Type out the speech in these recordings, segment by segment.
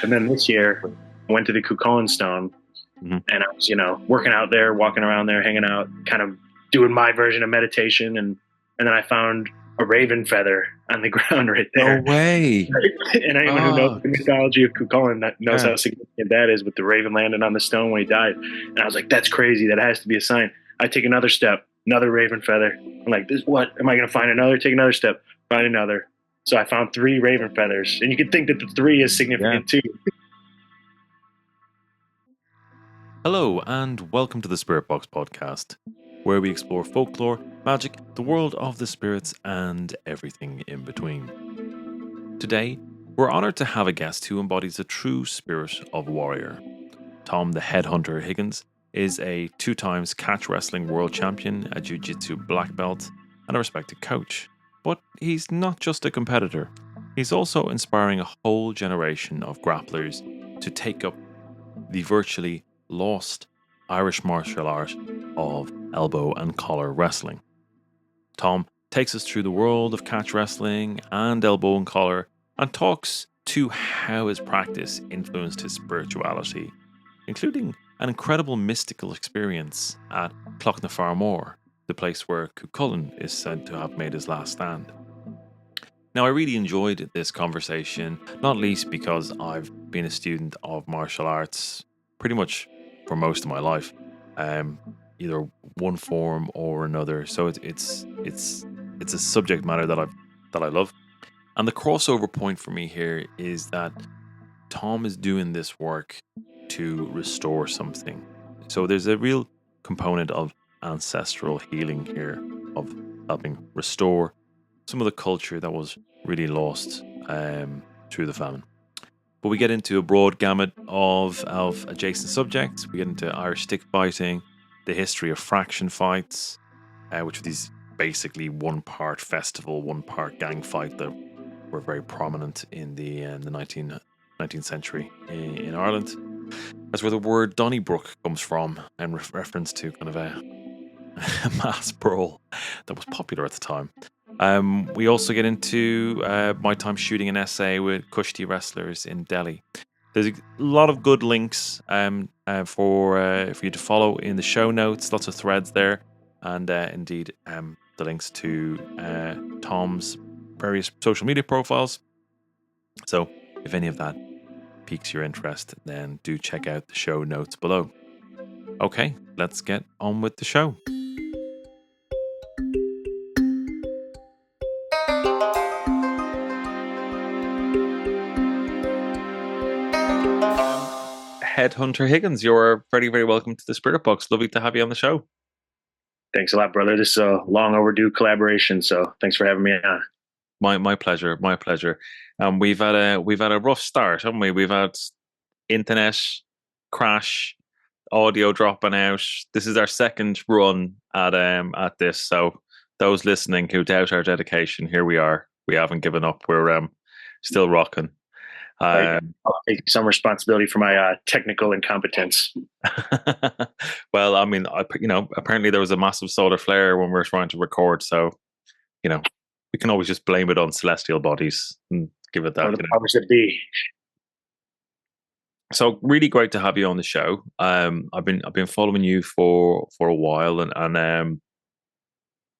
And then this year, I went to the Cuchulainn stone, and I was, working out there, walking around there, hanging out, kind of doing my version of meditation. And then I found a raven feather on the ground right there. No way. And anyone who knows the mythology of Cuchulainn knows how significant that is, with the raven landing on the stone when he died. And I was like, that's crazy. That has to be a sign. I take another step, another raven feather. I'm like, this what? Am I going to find another? Take another step, find another. So I found 3 raven feathers. And you could think that the 3 is significant too. Hello, and welcome to the Spirit Box podcast, where we explore folklore, magic, the world of the spirits, and everything in between. Today, we're honoured to have a guest who embodies the true spirit of a warrior. Tom the Headhunter Higgins is a 2-times catch wrestling world champion, a Jiu-Jitsu black belt, and a respected coach. But he's not just a competitor. He's also inspiring a whole generation of grapplers to take up the virtually lost Irish martial art of elbow and collar wrestling. Tom takes us through the world of catch wrestling and elbow and collar and talks to how his practice influenced his spirituality, including an incredible mystical experience at Clochafarmore, the place where Cuchulainn is said to have made his last stand. Now, I really enjoyed this conversation, not least because I've been a student of martial arts pretty much for most of my life, either one form or another. So it's a subject matter that I love, and the crossover point for me here is that Tom is doing this work to restore something. So there's a real component of ancestral healing here, of helping restore some of the culture that was really lost through the famine. But we get into a broad gamut of adjacent subjects. We get into Irish stick fighting, the history of fraction fights, which are these basically one-part festival, one-part gang fight that were very prominent in the 19th century in Ireland. That's where the word Donnybrook comes from, in reference to kind of a mass brawl that was popular at the time. We also get into my time shooting an essay with Kusthi wrestlers in Delhi. There's a lot of good links for you to follow in the show notes. Lots of threads there, and indeed the links to Tom's various social media profiles. So if any of that piques your interest, then do check out the show notes below. Okay, let's get on with the show. Headhunter Higgins, you're very, very welcome to the Spirit Box. Lovely to have you on the show. Thanks a lot, brother. This is a long overdue collaboration, so thanks for having me on. My pleasure. My pleasure. We've had a rough start, haven't we? We've had internet crash, audio dropping out. This is our second run at this. So those listening who doubt our dedication, here we are. We haven't given up. We're still rocking. I'll take some responsibility for my technical incompetence. Well, I mean, apparently there was a massive solar flare when we were trying to record, so we can always just blame it on celestial bodies and give it that. The powers that be. So really great to have you on the show. I've been following you for a while, and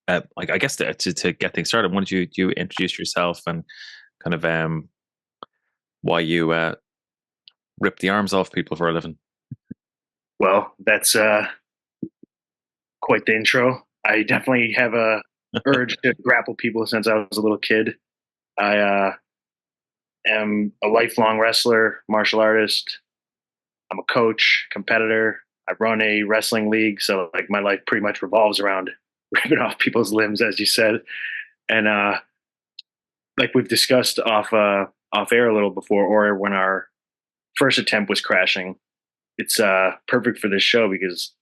I guess to get things started, why don't you introduce yourself and kind of why you rip the arms off people for a living? Well, that's quite the intro. I definitely have a urge to grapple people since I was a little kid. I am a lifelong wrestler, martial artist. I'm a coach, competitor. I run a wrestling league, so like my life pretty much revolves around ripping off people's limbs, as you said. And like we've discussed off air a little before, or when our first attempt was crashing, it's perfect for this show because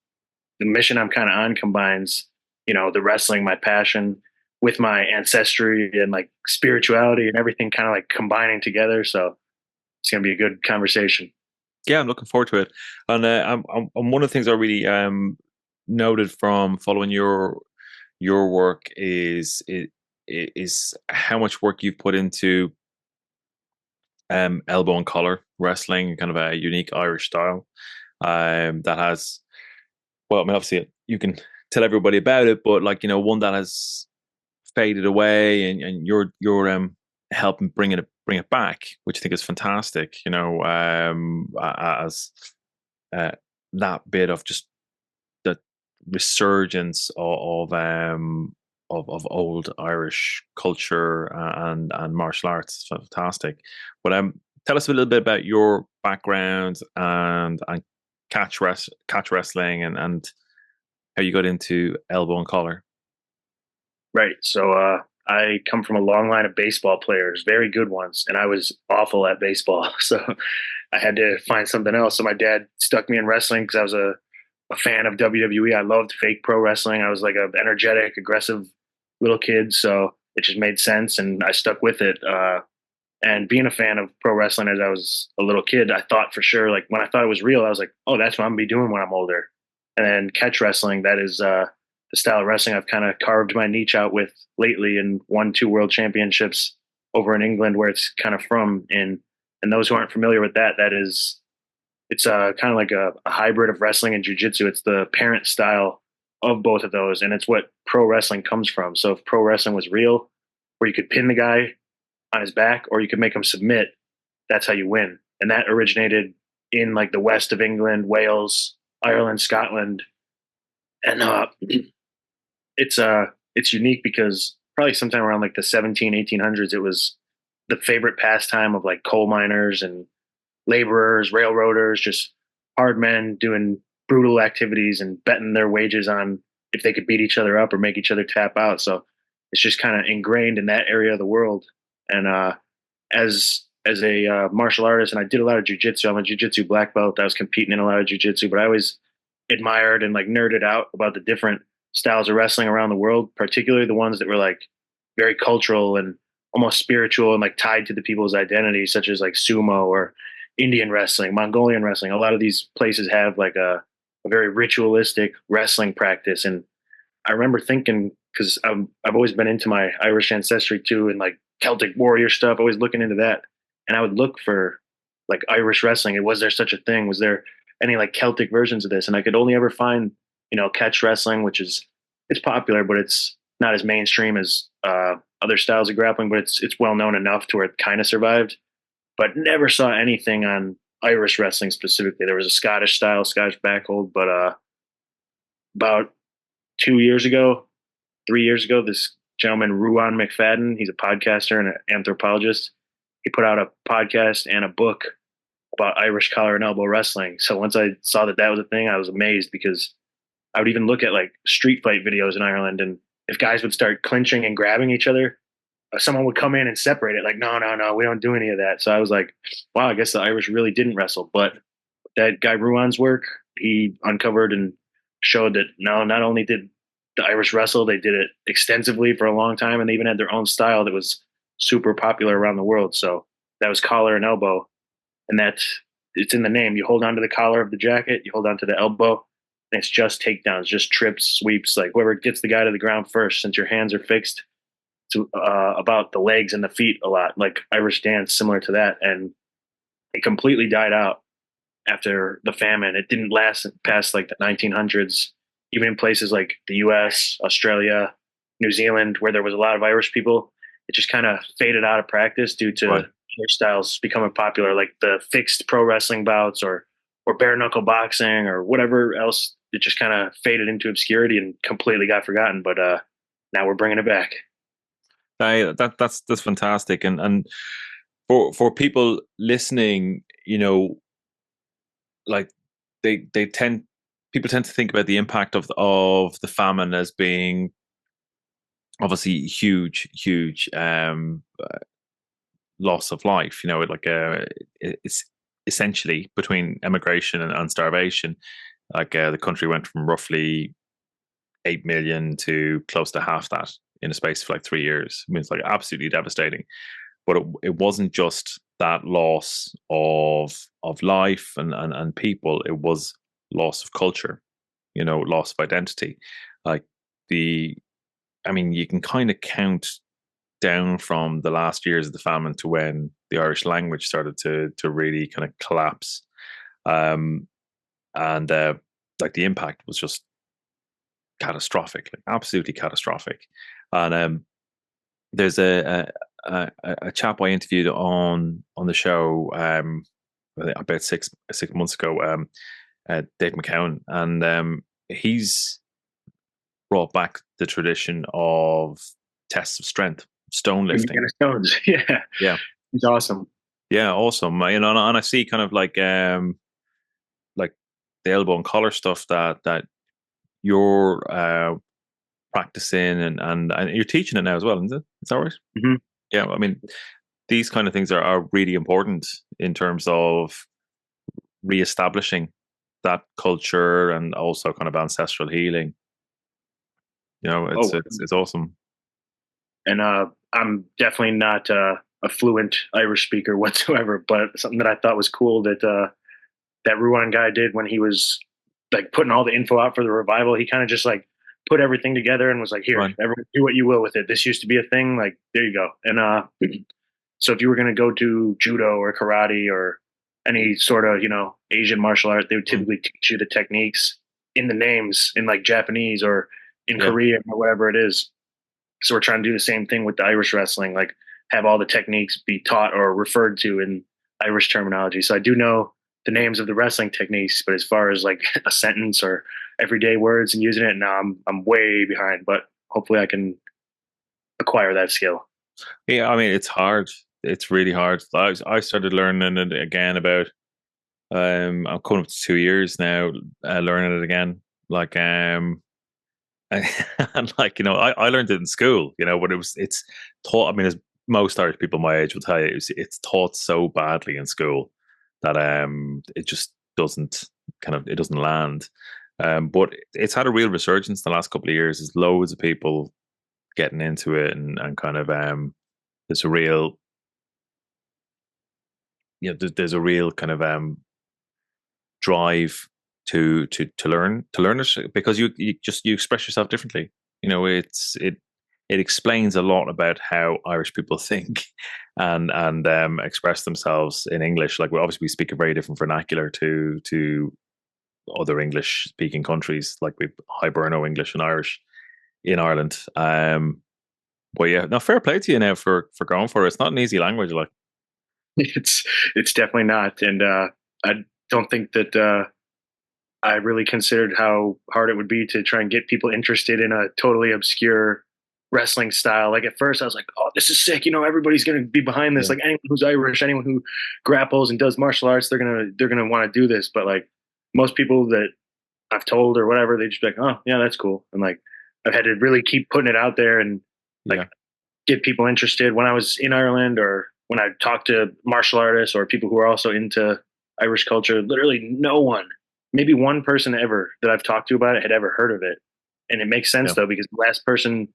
the mission I'm kind of on combines, the wrestling, my passion, with my ancestry and like spirituality and everything kind of like combining together. So it's gonna be a good conversation. Yeah, I'm looking forward to it. And I'm one of the things I really noted from following your work is how much work you've put into elbow and collar wrestling, kind of a unique Irish style that has, well, I mean, obviously you can tell everybody about it, but like, one that has faded away, and you're helping bring it back, which I think is fantastic. As uh, that bit of just the resurgence of old Irish culture and martial arts. It's fantastic. But tell us a little bit about your background and catch wrestling and how you got into elbow and collar. Right. So I come from a long line of baseball players, very good ones, and I was awful at baseball. So I had to find something else. So my dad stuck me in wrestling because I was a fan of WWE. I loved fake pro wrestling. I was like a energetic, aggressive little kid. So it just made sense, and I stuck with it. And being a fan of pro wrestling as I was a little kid, I thought for sure, like when I thought it was real, I was like, oh, that's what I'm gonna be doing when I'm older. And then catch wrestling, that is the style of wrestling I've kind of carved my niche out with lately, and won 2 world championships over in England, where it's kind of from. And those who aren't familiar with that, it's kind of like a hybrid of wrestling and jiu-jitsu. It's the parent style of both of those, and it's what pro wrestling comes from. So if pro wrestling was real, where you could pin the guy on his back or you could make him submit, that's how you win. And that originated in like the west of England, Wales, Ireland, Scotland, and it's unique because probably sometime around like the 1800s, it was the favorite pastime of like coal miners and laborers, railroaders, just hard men doing brutal activities and betting their wages on if they could beat each other up or make each other tap out. So it's just kind of ingrained in that area of the world. And as a martial artist, and I did a lot of jujitsu. I'm a jujitsu black belt. I was competing in a lot of jujitsu, but I always admired and like nerded out about the different styles of wrestling around the world, particularly the ones that were like very cultural and almost spiritual and like tied to the people's identity, such as like sumo or Indian wrestling, Mongolian wrestling. A lot of these places have like a very ritualistic wrestling practice. And I remember thinking, because I've always been into my Irish ancestry too, and like Celtic warrior stuff, always looking into that. And I would look for like Irish wrestling. And was there such a thing? Was there any like Celtic versions of this? And I could only ever find, catch wrestling, which is it's popular, but it's not as mainstream as other styles of grappling. But it's well known enough to where it kind of survived. But never saw anything on Irish wrestling specifically. There was a Scottish style, Scottish backhold, but about 2 years ago, 3 years ago, this gentleman, Ruan McFadden, he's a podcaster and an anthropologist. He put out a podcast and a book about Irish collar and elbow wrestling. So once I saw that was a thing, I was amazed, because I would even look at like street fight videos in Ireland, and if guys would start clinching and grabbing each other, someone would come in and separate it. Like, no, no, no, we don't do any of that. So I was like, wow, I guess the Irish really didn't wrestle. But that guy Ruan's work, he uncovered and showed that no, not only did the Irish wrestle, they did it extensively for a long time, and they even had their own style that was super popular around the world. So that was collar and elbow, and it's in the name. You hold onto the collar of the jacket, you hold onto the elbow, and it's just takedowns, just trips, sweeps, like whoever gets the guy to the ground first. Since your hands are fixed, to about the legs and the feet a lot, like Irish dance, similar to that. And it completely died out after the famine. It didn't last past like the 1900s, even in places like the US, Australia, New Zealand, where there was a lot of Irish people. It just kind of faded out of practice due to Right. other styles becoming popular, like the fixed pro wrestling bouts or bare knuckle boxing or whatever else. It just kind of faded into obscurity and completely got forgotten. But now we're bringing it back. That's fantastic, and for people listening, like they tend people tend to think about the impact of the famine as being obviously huge loss of life. Like it's essentially between emigration and starvation. Like the country went from roughly 8 million to close to half that in a space of like 3 years. I mean, it's like absolutely devastating. But it wasn't just that loss of life and people. It was loss of culture, loss of identity. Like I mean, you can kind of count down from the last years of the famine to when the Irish language started to really kind of collapse, um, and like the impact was just catastrophic, like absolutely catastrophic. And there's a chap I interviewed on the show about six months ago, Dave McCowan, and he's brought back the tradition of tests of strength, stone lifting. Indiana Stones. Yeah. Yeah, It's awesome. yeah, awesome. You know, and I see kind of like the elbow and collar stuff that you're practicing and you're teaching it now as well, isn't it? Is that right? Mm-hmm. Yeah, I mean, these kind of things are really important in terms of reestablishing that culture and also kind of ancestral healing. You know, Oh, it's awesome. and I'm definitely not a fluent Irish speaker whatsoever, but something that I thought was cool that that Ruan guy did when he was like putting all the info out for the revival. He kind of just like put everything together and was like, "Here, Right. everyone, do what you will with it. This used to be a thing. Like, there you go." And so if you were going to go to judo or karate or any sort of Asian martial art, they would typically teach you the techniques in the names in like Japanese or in Yeah. Korean or whatever it is. So we're trying to do the same thing with the Irish wrestling, like have all the techniques be taught or referred to in Irish terminology. So I do know the names of the wrestling techniques, but as far as like a sentence or everyday words and using it, now I'm way behind. But hopefully I can acquire that skill. Yeah, I mean, it's hard. It's really hard. I started learning it again about I'm coming up to 2 years now, learning it again. Like and like I learned it in school, but it's taught. I mean, as most Irish people my age will tell you, it's taught so badly in school that it just doesn't it doesn't land. But it's had a real resurgence the last couple of years. There's loads of people getting into it and kind of there's a real there's a real kind of drive to learn it because you express yourself differently. It explains a lot about how Irish people think and express themselves in English. Like, we obviously speak a very different vernacular to other English speaking countries. Like, we Hiberno English and Irish in Ireland. But yeah, no, fair play to you now for going for it. It's not an easy language, like. It's it's definitely not, and I don't think that I really considered how hard it would be to try and get people interested in a totally obscure wrestling style. Like at first, I was like, "Oh, this is sick! Everybody's going to be behind this. Yeah. Like anyone who's Irish, anyone who grapples and does martial arts, they're gonna want to do this." But like most people that I've told or whatever, they just be like, "Oh, yeah, that's cool." And like I've had to really keep putting it out there and like Yeah. get people interested. When I was in Ireland or when I talked to martial artists or people who are also into Irish culture, literally no one, maybe one person ever that I've talked to about it had ever heard of it. And it makes sense Yeah. though, because the last person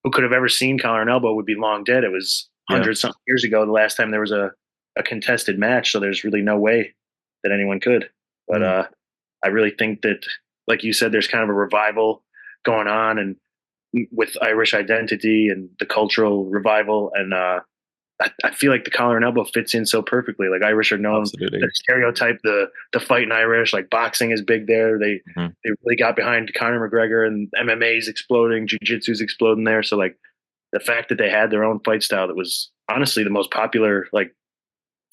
who could have ever seen collar and elbow would be long dead. It was Yeah. hundreds something years ago, the last time there was a contested match. So there's really no way that anyone could. But I really think that, like you said, there's kind of a revival going on and with Irish identity and the cultural revival. And I feel like the collar and elbow fits in so perfectly. Like Irish are known, Absolutely. the stereotype, the fight in Irish, like boxing is big there. They really got behind Conor McGregor and MMA's exploding, Jiu-Jitsu's exploding there. So like the fact that they had their own fight style that was honestly the most popular like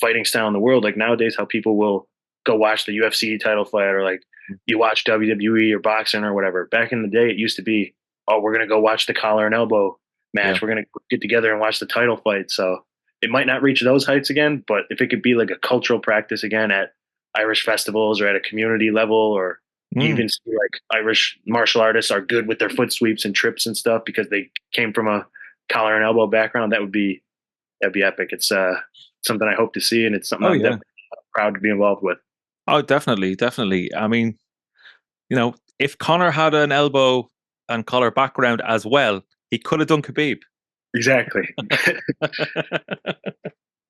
fighting style in the world. Like nowadays, how people will go watch the UFC title fight or like you watch WWE or boxing or whatever. Back in the day, it used to be, oh, we're gonna go watch the collar and elbow match. Yeah. We're gonna get together and watch the title fight. So it might not reach those heights again, but if it could be like a cultural practice again at Irish festivals or at a community level, or you even see like Irish martial artists are good with their foot sweeps and trips and stuff because they came from a collar and elbow background, that'd be epic. It's something I hope to see, and it's something I'm definitely proud to be involved with. Oh, definitely. I mean, if Connor had an elbow and collar background as well, he could have done Khabib. Exactly.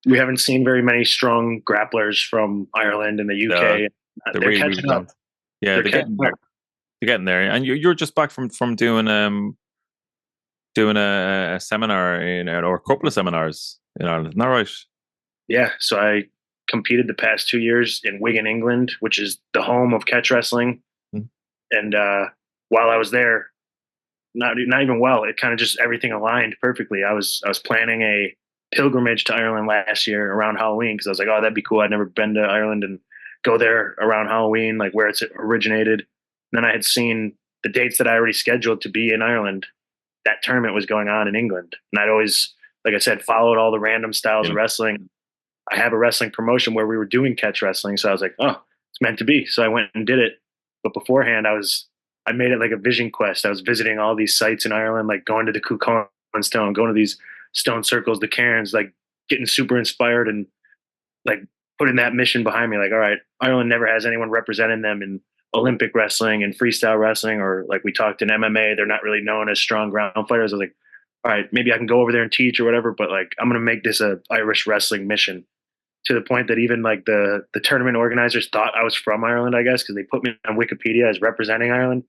We haven't seen very many strong grapplers from Ireland and the UK. They're They're really, catching really up. Yeah, they're getting there. And you're just back from doing doing a seminar or a couple of seminars in Ireland. Isn't that right? Yeah, so I competed the past 2 years in Wigan, England, which is the home of catch wrestling. Mm. And while I was there, not even well, it kind of just everything aligned perfectly. I was planning a pilgrimage to Ireland last year around Halloween because I was like, oh, that'd be cool. I'd never been to Ireland and go there around Halloween, like where it's originated. And then I had seen the dates that I already scheduled to be in Ireland. That tournament was going on in England, and I'd always, like I said, followed all the random styles Yeah. of wrestling. I have a wrestling promotion where we were doing catch wrestling, so I was like, oh, it's meant to be. So I went and did it. But beforehand, I made it like a vision quest. I was visiting all these sites in Ireland, like going to the Cuchulainn stone, going to these stone circles, the cairns, like getting super inspired and like putting that mission behind me. Like, all right, Ireland never has anyone representing them in Olympic wrestling and freestyle wrestling, or like we talked in MMA, they're not really known as strong ground fighters. I was like, all right, maybe I can go over there and teach or whatever, but like I'm gonna make this a Irish wrestling mission to the point that even like the tournament organizers thought I was from Ireland, I guess, because they put me on Wikipedia as representing Ireland,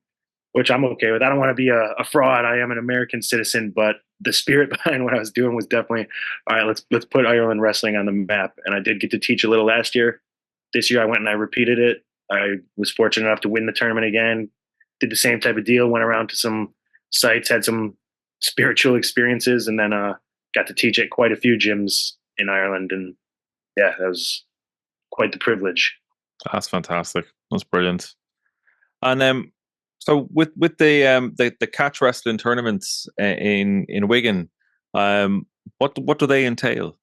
which I'm okay with. I don't want to be a fraud. I am an American citizen, but the spirit behind what I was doing was definitely all right. Let's put Ireland wrestling on the map. And I did get to teach a little last year. This year I went and I repeated it. I was fortunate enough to win the tournament again. Did the same type of deal. Went around to some sites, had some spiritual experiences, and then got to teach at quite a few gyms in Ireland. And yeah, that was quite the privilege. That's fantastic. That's brilliant. And so with the catch wrestling tournaments in Wigan, what do they entail?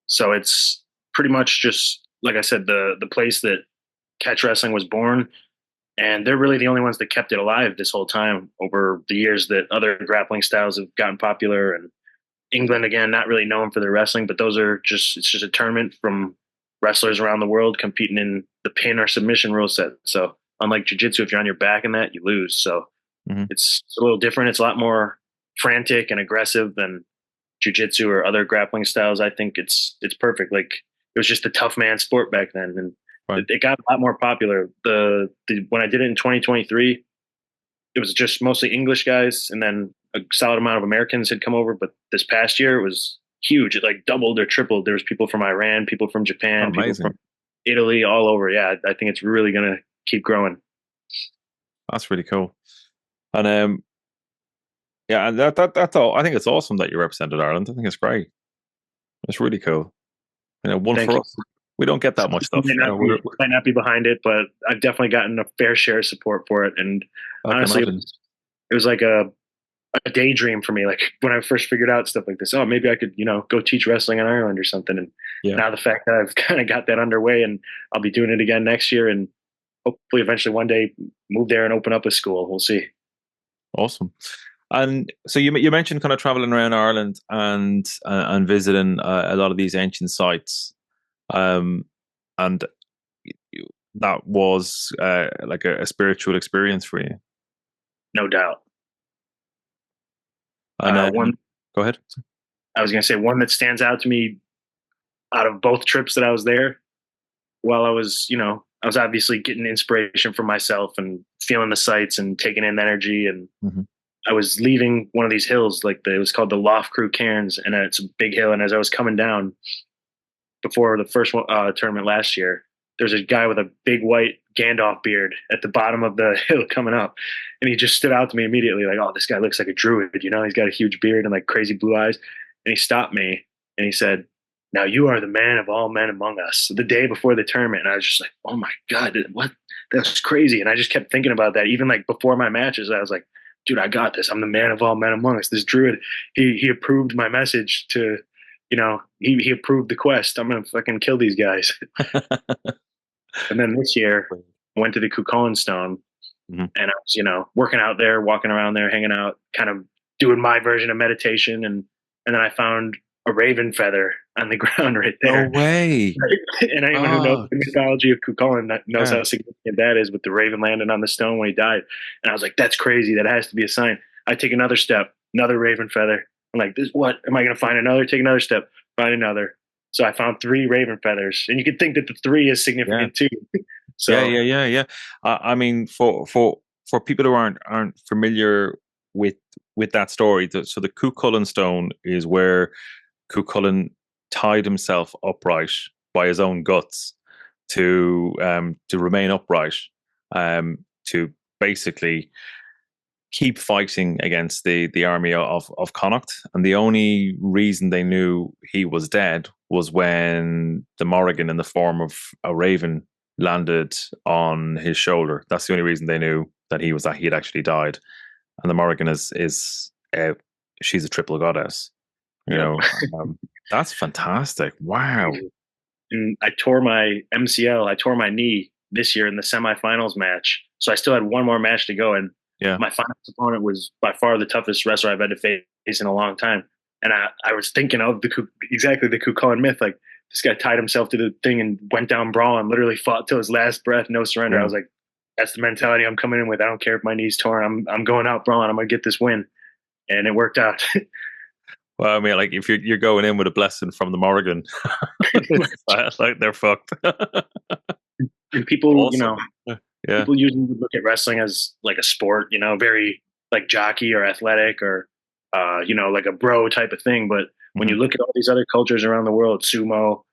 So it's pretty much just like I said, the place that catch wrestling was born, and they're really the only ones that kept it alive this whole time over the years that other grappling styles have gotten popular. And England, again, not really known for their wrestling, but those are just it's just a tournament from wrestlers around the world competing in the pin or submission rule set. So unlike jiu-jitsu, if you're on your back in that, you lose. So Mm-hmm. it's a little different. It's a lot more frantic and aggressive than jiu-jitsu or other grappling styles. I think it's perfect. Like it was just a tough man sport back then, and Right. it got a lot more popular. The when I did it in 2023, it was just mostly English guys, and then a solid amount of Americans had come over. But this past year, it was huge. It like doubled or tripled. There was people from Iran, people from Oh, Japan, people amazing. from Italy, all over. Yeah, I think it's really gonna keep growing. That's really cool. And yeah, and that's all. I think it's awesome that you represented Ireland. I think it's great. It's really cool. One Thank for you. us. We don't get that much stuff. Might not be behind it, but I've definitely gotten a fair share of support for it. And I can honestly, imagine. it was like a daydream for me. Like when I first figured out stuff like this, oh, maybe I could, go teach wrestling in Ireland or something. And Yeah. now the fact that I've kind of got that underway and I'll be doing it again next year and hopefully eventually one day move there and open up a school. We'll see. Awesome. And so you mentioned kind of traveling around Ireland and visiting a lot of these ancient sites, and that was like a spiritual experience for you. No doubt. And One, go ahead. I was going to say one that stands out to me out of both trips that I was there while I was, I was obviously getting inspiration from myself and feeling the sights and taking in the energy. And Mm-hmm. I was leaving one of these hills, it was called the Loft Crew Cairns, and it's a big hill. And as I was coming down before the first tournament last year, there's a guy with a big white Gandalf beard at the bottom of the hill coming up. And he just stood out to me immediately, like, oh, this guy looks like a druid, he's got a huge beard and like crazy blue eyes. And he stopped me and he said, now you are the man of all men among us, the day before the tournament. And I was just like, oh my God, what? That's crazy. And I just kept thinking about that. Even like before my matches, I was like, dude, I got this. I'm the man of all men among us. This druid, he approved my message to, he approved the quest. I'm going to fucking kill these guys. And then this year I went to the Cuchulainn stone. Mm-hmm. And I was, working out there, walking around there, hanging out, kind of doing my version of meditation. And then I found a raven feather on the ground right there. No way. And anyone who knows the mythology of Cuchulainn knows how significant that is with the raven landing on the stone when he died. And I was like, that's crazy. That has to be a sign. I take another step, another raven feather. I'm like, this what? Am I going to find another? Take another step, find another. So I found 3 raven feathers. And you could think that the 3 is significant too. So yeah. I mean, for people who aren't familiar with that story. So the Cuchulainn stone is where Cuchulainn tied himself upright by his own guts to remain upright, to basically keep fighting against the army of Connacht. And the only reason they knew he was dead was when the Morrigan in the form of a raven landed on his shoulder. That's the only reason they knew that he had actually died. And the Morrigan is she's a triple goddess. You Yep. know, that's fantastic. Wow. And I tore my MCL. I tore my knee this year in the semifinals match. So I still had one more match to go. And Yeah. my final opponent was by far the toughest wrestler I've had to face in a long time. And I was thinking of exactly the Cuchulainn myth. Like, this guy tied himself to the thing and went down brawling, literally fought till his last breath, no surrender. Yeah. I was like, that's the mentality I'm coming in with. I don't care if my knee's torn. I'm going out brawling. I'm going to get this win. And it worked out. Well, I mean, like, if you're going in with a blessing from the Morrigan, like they're fucked. And people, Awesome. Yeah. people usually would look at wrestling as like a sport, very like jockey or athletic or, like a bro type of thing. But when you look at all these other cultures around the world, sumo,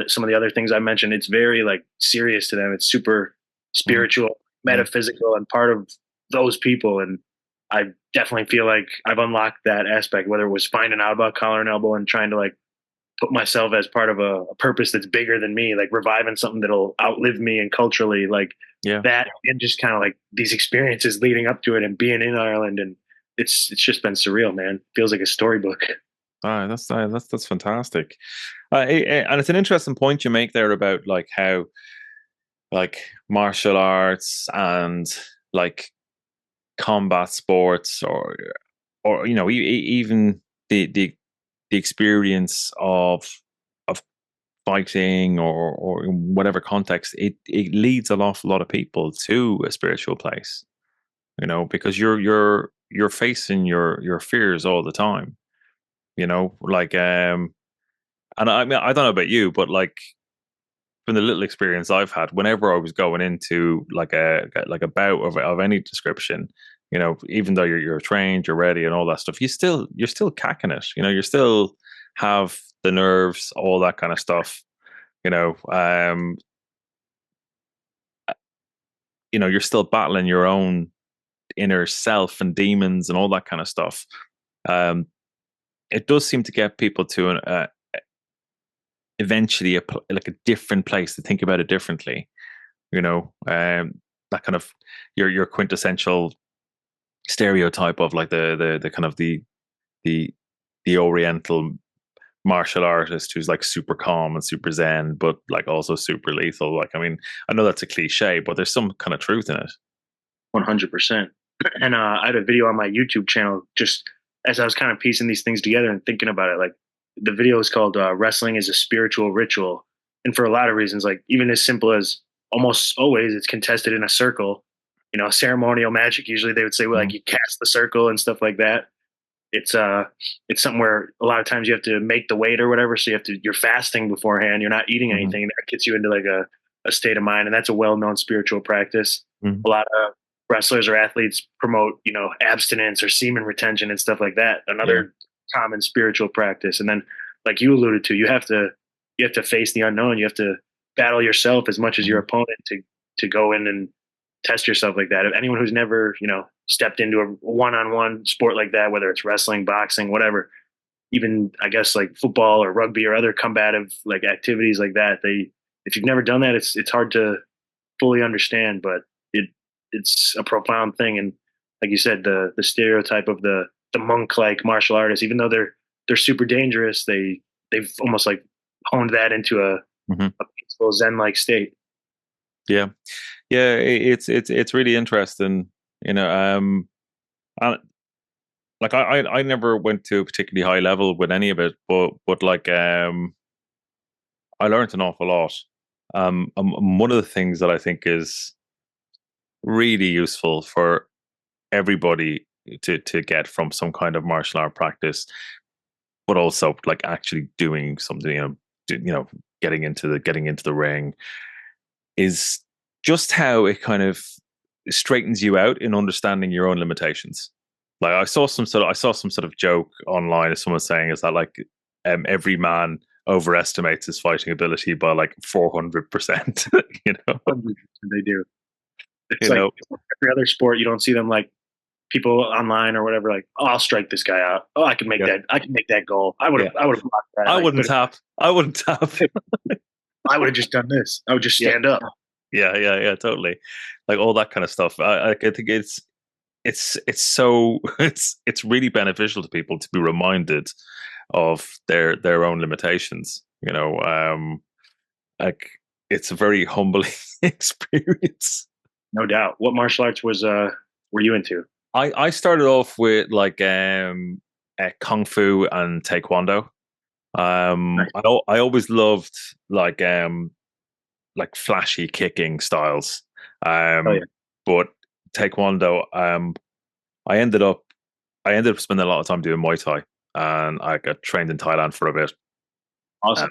some of the other things I mentioned, it's very like serious to them. It's super spiritual, metaphysical, and part of those people. And I definitely feel like I've unlocked that aspect, whether it was finding out about collar and elbow and trying to like put myself as part of a purpose that's bigger than me, like reviving something that'll outlive me and culturally like that, and just kind of like these experiences leading up to it and being in Ireland. And it's just been surreal, man. Feels like a storybook. That's fantastic. And it's an interesting point you make there about like how like martial arts and like combat sports or even the experience of fighting or in whatever context, it leads an awful lot of people to a spiritual place, because you're facing your fears all the time, like and I mean, I don't know about you, but like from the little experience I've had, whenever I was going into like a bout of any description, even though you're trained, you're ready, and all that stuff, you're still cacking it. You're still have the nerves, all that kind of stuff. You're still battling your own inner self and demons and all that kind of stuff. It does seem to get people to eventually like a different place to think about it differently. That kind of your quintessential stereotype of like the kind of the Oriental martial artist who's like super calm and super zen, but like also super lethal. Like, I mean, I know that's a cliche, but there's some kind of truth in it. 100%. And I had a video on my YouTube channel just as I was kind of piecing these things together and thinking about it. Like, the video is called "Wrestling is a Spiritual Ritual," and for a lot of reasons, like even as simple as almost always it's contested in a circle. Ceremonial magic. Usually they would say, well, like you cast the circle and stuff like that. It's something where a lot of times you have to make the weight or whatever. So you're fasting beforehand. You're not eating anything. That gets you into like a state of mind. And that's a well-known spiritual practice. A lot of wrestlers or athletes promote, abstinence or semen retention and stuff like that. Another common spiritual practice. And then like you alluded to, you have to face the unknown. You have to battle yourself as much as your opponent to go in and test yourself like that. If anyone who's never, stepped into a one-on-one sport like that, whether it's wrestling, boxing, whatever, even I guess like football or rugby or other combative like activities like that, if you've never done that, it's hard to fully understand, but it's a profound thing. And like you said, the stereotype of the monk-like martial artists, even though they're super dangerous, they've almost like honed that into a peaceful Zen-like state. Yeah, it's really interesting. Like I never went to a particularly high level with any of it, but like I learned an awful lot. One of the things that I think is really useful for everybody to get from some kind of martial art practice, but also like actually doing something, getting into the ring, is just how it kind of straightens you out in understanding your own limitations. Like I saw some sort of joke online of someone saying is that like every man overestimates his fighting ability by like 400%. You know, 100% they do. It's you like know, every other sport. You don't see them like people online or whatever. Like, oh, I'll strike this guy out. Oh, I can make yeah, that. I can make that goal. yeah. I would have blocked that. I Like, wouldn't but tap. I wouldn't tap. I would have just done this. I would just Yeah, stand up. yeah, totally. Like all that kind of stuff. I think it's so it's really beneficial to people to be reminded of their own limitations. You know, like it's a very humbling experience. No doubt. What martial arts was were you into? I started off with like kung fu and taekwondo. Nice. I always loved like flashy kicking styles. Oh yeah, Um, but taekwondo, I ended up I ended up spending a lot of time doing Muay Thai, and I got trained in Thailand for a bit. And awesome.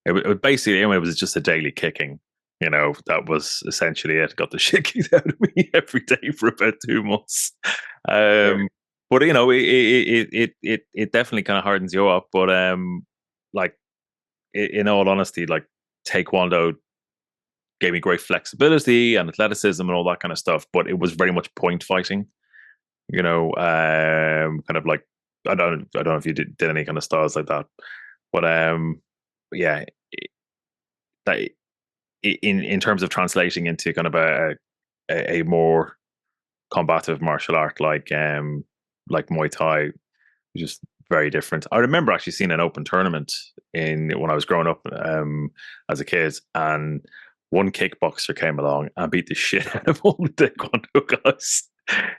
it basically, anyway, it was just a daily kicking. You know, that was essentially it. Got the shit kicked out of me every day for about 2 months. Sure. Um, but you know, it definitely kind of hardens you up. But like in all honesty, like Taekwondo gave me great flexibility and athleticism and all that kind of stuff. But it was very much point fighting. You know, kind of like I don't know if you did any kind of styles like that, but yeah, that in terms of translating into kind of a more combative martial art like Muay Thai, just very different. I remember actually seeing an open tournament in when I was growing up as a kid, and one kickboxer came along and beat the shit out of all the taekwondo guys.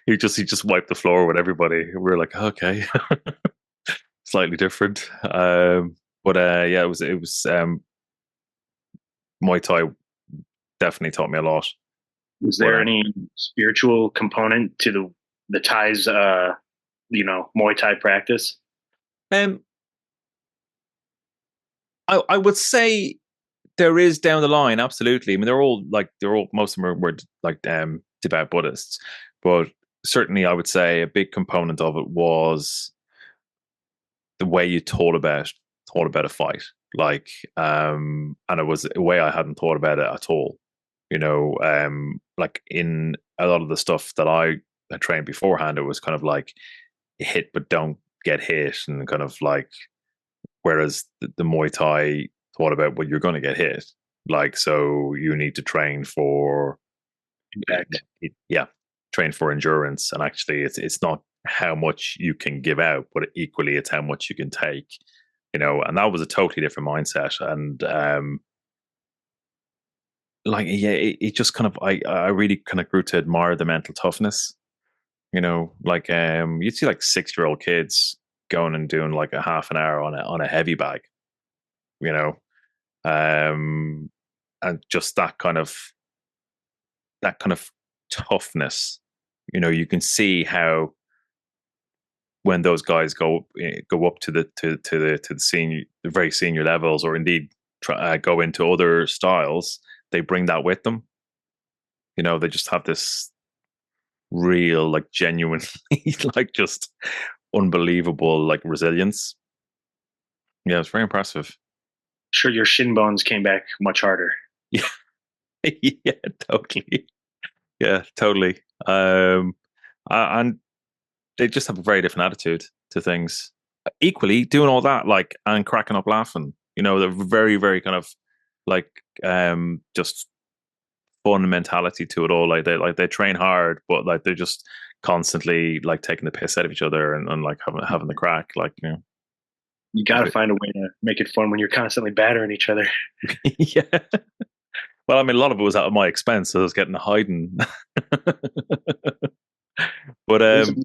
He just wiped the floor with everybody. We were like, okay, slightly different. But yeah, it was Muay Thai definitely taught me a lot. Was But there any spiritual component to the Thai's Muay Thai practice? I would say there is down the line, absolutely. I mean, they're all most of them were like devout Buddhists, but certainly I would say a big component of it was the way you thought about a fight. Like, and it was a way I hadn't thought about it at all. You know, like in a lot of the stuff that I had trained beforehand, it was kind of like hit but don't get hit, and kind of like whereas the Muay Thai thought about well, you're going to get hit, like so you need to train for Impact. yeah, train for endurance, and actually it's not how much you can give out, but equally it's how much you can take. You know, and that was a totally different mindset, and like yeah, it just kind of I really kind of grew to admire the mental toughness. You know, like you'd see like 6-year-old kids going and doing like a half an hour on a heavy bag. You know, um, and just that kind of toughness. You know, you can see how when those guys go up to the senior, the very senior levels, or indeed go into other styles, they bring that with them. You know, they just have this real, like, genuine, like, just unbelievable, like, resilience. Yeah, it's very impressive. Sure, your shin bones came back much harder. Yeah, yeah, totally. Yeah, totally. And they just have a very different attitude to things. Equally, doing all that, like, and cracking up laughing. You know, they're very, very kind of like just fun mentality to it all. Like they train hard, but like they're just constantly like taking the piss out of each other and like having the crack. Like you know, You got to find a way to make it fun when you're constantly battering each other. yeah. Well, I mean, a lot of it was at my expense. So I was getting hiding. But The reason,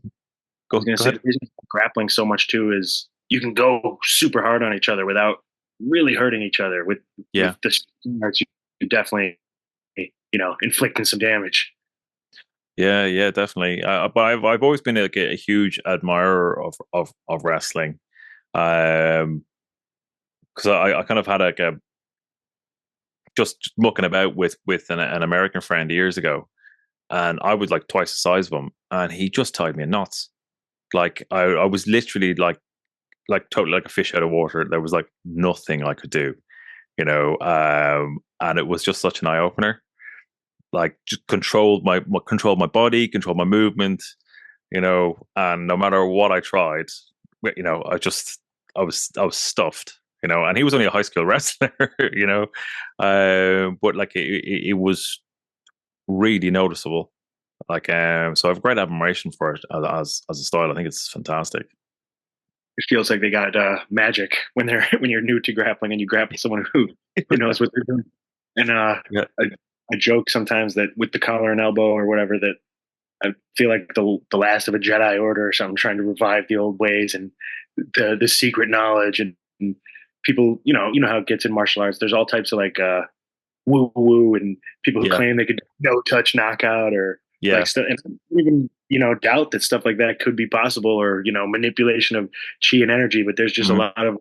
I was going to go say ahead. the reason grappling so much too is you can go super hard on each other without really hurting each other. Yeah, With the arts, you definitely inflicting some damage. yeah, definitely. But I've always been like a huge admirer of wrestling. Because I kind of had like a just mucking about with an American friend years ago, and I was like twice the size of him, and he just tied me in knots. Like I was literally like totally like a fish out of water. There was like nothing I could do, and it was just such an eye opener. Like just controlled my body, controlled my movement, and no matter what I tried, I was stuffed, and he was only a high school wrestler, but like it was really noticeable. Like, so I have great admiration for it as a style. I think it's fantastic. It feels like they got magic when they're when you're new to grappling and you grapple someone who knows what they're doing. And Yeah. I joke sometimes that with the collar and elbow or whatever, that I feel like the last of a Jedi Order or something, trying to revive the old ways and the secret knowledge and people, you know how it gets in martial arts. There's all types of like woo woo and people who Yeah. claim they could no touch knockout or Yeah. like stuff, and even doubt that stuff like that could be possible, or manipulation of chi and energy. But there's just a Mhm. lot of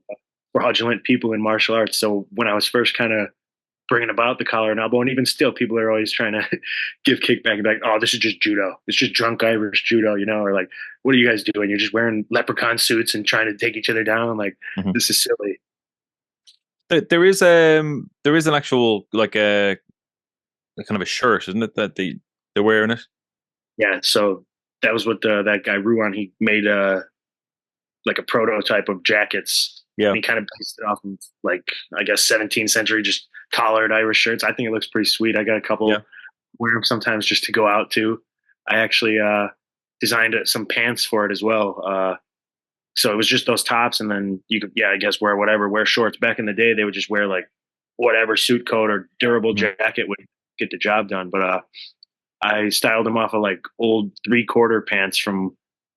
fraudulent people in martial arts. So when I was first kind of bringing about the collar and elbow, and even still, people are always trying to give kickback and be like, "Oh, this is just judo. It's just drunk Irish judo," or like, "What are you guys doing? You're just wearing leprechaun suits and trying to take each other down. Like, Mhm. this is silly." There is an actual like a kind of a shirt, isn't it, that they're wearing it? Yeah. So that was what that guy Ruan, he made like a prototype of jackets, Yeah. and he kind of based it off of like I guess 17th century just collared Irish shirts. I think it looks pretty sweet. I got a Yeah. couple, wear them sometimes just to go out to. I actually designed some pants for it as well. So it was just those tops, and then you could, yeah, I guess wear shorts. Back in the day, they would just wear like whatever suit coat or durable Mhm. jacket would get the job done. But I styled them off of like old 3/4 pants from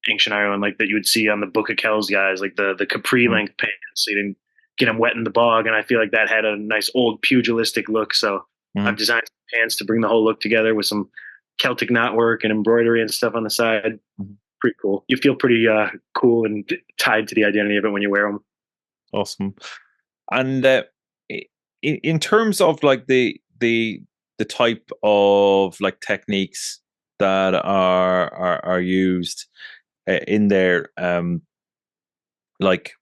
ancient Ireland, like that you would see on the Book of Kells guys, like the capri Mhm. length pants, so you didn't get them wet in the bog. And I feel like that had a nice old pugilistic look. So I've Mhm. designed pants to bring the whole look together with some Celtic knotwork and embroidery and stuff on the side. Mhm. Pretty cool. You feel pretty cool and tied to the identity of it when you wear them. Awesome. And in terms of like the type of like techniques that are used in there, like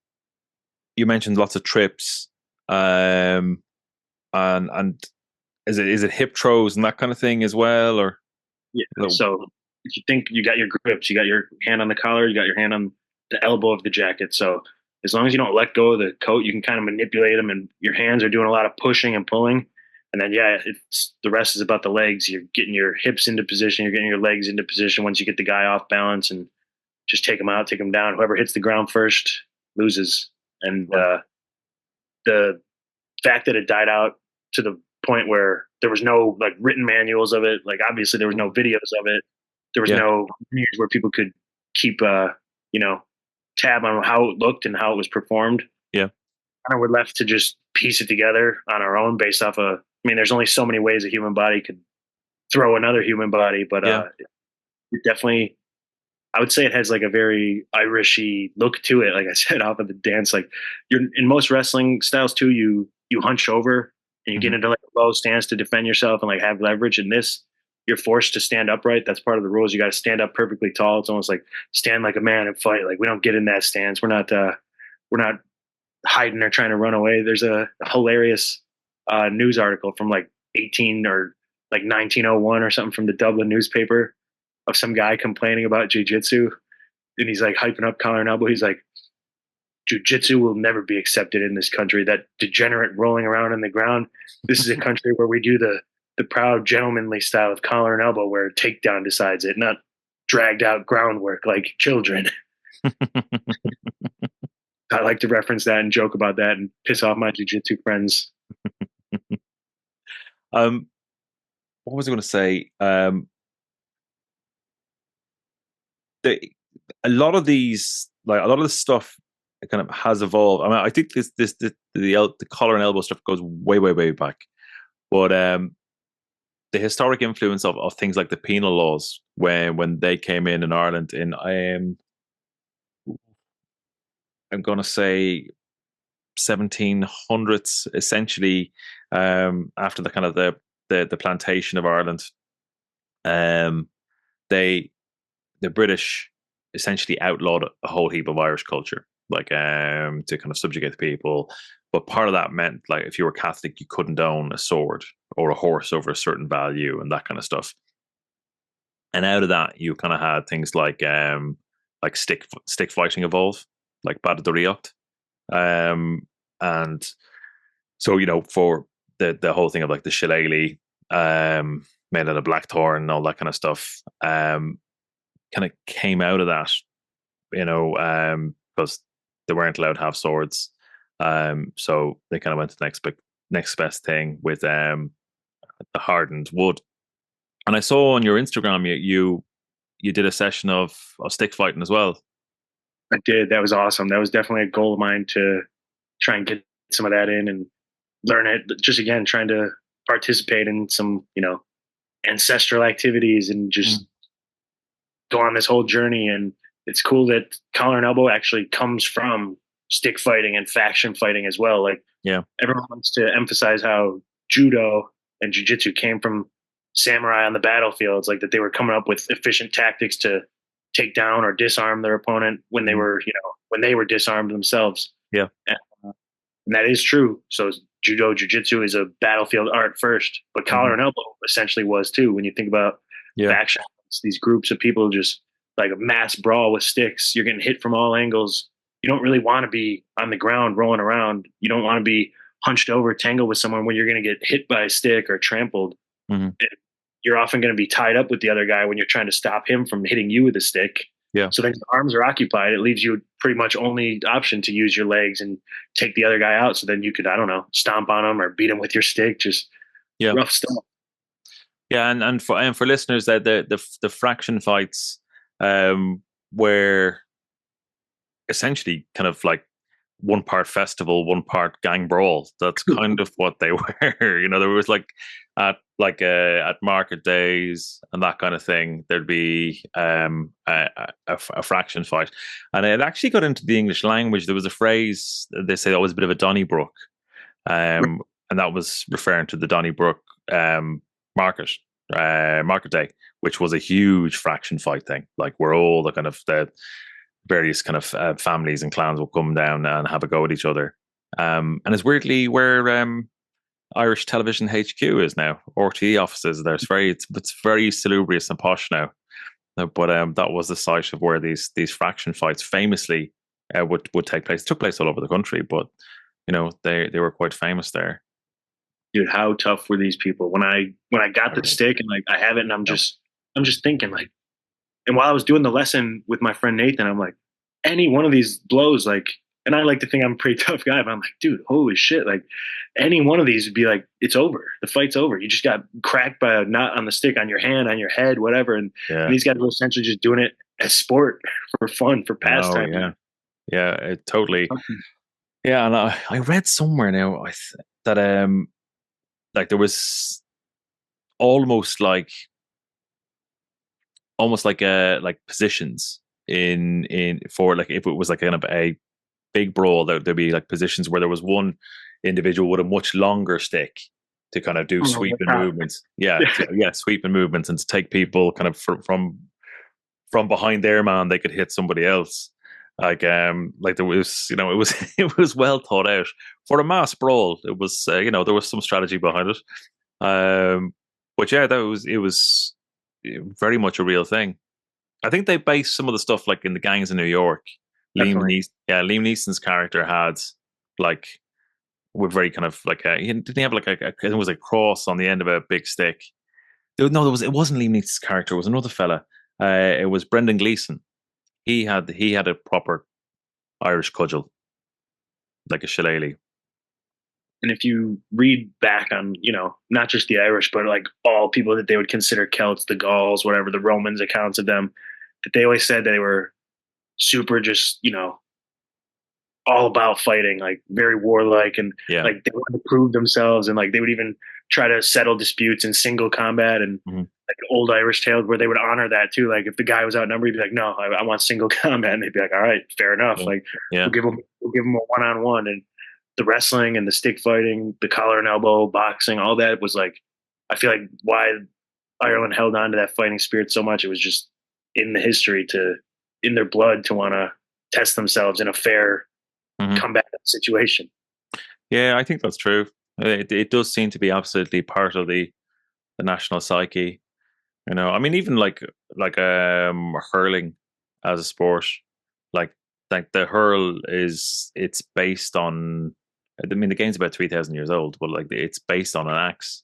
you mentioned lots of trips, um, and is it hip throws and that kind of thing as well, or Yeah. no? So if you think you got your grips, you got your hand on the collar, you got your hand on the elbow of the jacket. So as long as you don't let go of the coat, you can kind of manipulate them, and your hands are doing a lot of pushing and pulling. And then yeah, it's the rest is about the legs. You're getting your hips into position, you're getting your legs into position. Once you get the guy off balance, and just take him out, take him down. Whoever hits the ground first loses. And Right. the fact that it died out to the point where there was no like written manuals of it. Like obviously there was no videos of it. There was Yeah. no years where people could keep you know tab on how it looked and how it was performed. Yeah. And we're left to just piece it together on our own based off of. I mean, there's only so many ways a human body could throw another human body, but Yeah. it definitely. I would say it has like a very Irishy look to it. Like I said, off of the dance, like you're in most wrestling styles too. You hunch over and you get Mhm. into like a low stance to defend yourself and like have leverage. In this, you're forced to stand upright. That's part of the rules. You got to stand up perfectly tall. It's almost like stand like a man and fight. Like we don't get in that stance. We're not hiding or trying to run away. There's a hilarious news article from like 18 or like 1901 or something from the Dublin newspaper of some guy complaining about jujitsu, and he's like hyping up collar and elbow. He's like, "Jiu-Jitsu will never be accepted in this country. That degenerate rolling around on the ground. This is a country where we do the proud gentlemanly style of collar and elbow, where takedown decides it, not dragged out groundwork like children." I like to reference that and joke about that and piss off my jiu-jitsu friends. um, what was I going to say? The, a lot of these, like a lot of the stuff, kind of has evolved. I mean, I think the collar and elbow stuff goes way, way, way back, but the historic influence of things like the penal laws when they came in Ireland in I'm going to say 1700s, essentially, after the kind of the plantation of Ireland. um they the British essentially outlawed a whole heap of Irish culture, like to kind of subjugate the people. But part of that meant, like, if you were Catholic, you couldn't own a sword or a horse over a certain value and that kind of stuff. And out of that, you kind of had things like stick fighting evolve, like Badaduriot. And so, for the whole thing of like the shillelagh, made out of blackthorn and all that kind of stuff, kind of came out of that, because they weren't allowed to have swords. So they kind of went to the next best thing with the hardened wood. And I saw on your Instagram you did a session of stick fighting as well. I did. That was awesome. That was definitely a goal of mine to try and get some of that in and learn it. Just again, trying to participate in some, ancestral activities and just go on this whole journey. And it's cool that collar and elbow actually comes from stick fighting and faction fighting as well. Like, yeah, everyone wants to emphasize how judo and jiu-jitsu came from samurai on the battlefields, like that they were coming up with efficient tactics to take down or disarm their opponent when they were, when they were disarmed themselves. Yeah. And that is true. So judo, jiu-jitsu is a battlefield art first, but collar and elbow essentially was too. When you think about factions, these groups of people just like a mass brawl with sticks, you're getting hit from all angles. You don't really want to be on the ground rolling around. You don't want to be hunched over, tangled with someone when you're going to get hit by a stick or trampled. You're often going to be tied up with the other guy when you're trying to stop him from hitting you with a stick. Yeah. So then your arms are occupied. It leaves you pretty much only option to use your legs and take the other guy out. So then you could, I don't know, stomp on him or beat him with your stick. Just rough stuff. Yeah, and for listeners, that the fraction fights were essentially kind of like one part festival, one part gang brawl. That's kind of what they were. There was at market days and that kind of thing, there'd be a fraction fight, and it actually got into the English language. There was a phrase they say that was a bit of a Donnybrook, and that was referring to the Donnybrook market day, which was a huge fraction fight thing, like where all the various kind of families and clans will come down and have a go at each other. And it's weirdly where Irish Television HQ is now. RTE offices there. It's very salubrious and posh now. But that was the site of where these fraction fights famously would take place. It took place all over the country, but they were quite famous there. Dude, how tough were these people? When I got the stick and like I have it, and I'm just thinking like. And while I was doing the lesson with my friend Nathan, I'm like, any one of these blows, like, and I like to think I'm a pretty tough guy, but I'm like, dude, holy shit. Like, any one of these would be like, it's over. The fight's over. You just got cracked by a knot on the stick, on your hand, on your head, whatever. And these guys were essentially just doing it as sport, for fun, for pastime. Yeah, it totally. Yeah, and I read somewhere now that like there was almost like positions in for like if it was like kind of a big brawl, there'd be like positions where there was one individual with a much longer stick to kind of do sweeping movements. Sweeping movements, and to take people kind of from behind their man, they could hit somebody else. Like there was, it was well thought out for a mass brawl. It was, there was some strategy behind it. But yeah, it was very much a real thing. I think they based some of the stuff like in the gangs in New York. Liam Neeson's character had like, were very kind of like didn't he have like it was a cross on the end of a big stick. It wasn't Liam Neeson's character. It was another fella. It was Brendan Gleeson. He had a proper Irish cudgel, like a shillelagh. And if you read back on, not just the Irish, but like all people that they would consider Celts, the Gauls, whatever, the Romans accounts of them, that they always said they were super just, all about fighting, like very warlike, and like they wanted to prove themselves, and like they would even try to settle disputes in single combat, and like old Irish tales where they would honor that too. Like if the guy was outnumbered, he'd be like, "No, I want single combat," and they'd be like, "All right, fair enough." Like we'll give them a one-on-one. And the wrestling and the stick fighting, the collar and elbow, boxing, all that was like, I feel like why Ireland held on to that fighting spirit so much. It was just in the history to in their blood to want to test themselves in a fair Hmm. combat situation. Yeah, I think that's true. It does seem to be absolutely part of the national psyche. I mean, even like hurling as a sport, like like the hurl it's based on. I mean, the game's about 3,000 years old, but like it's based on an axe.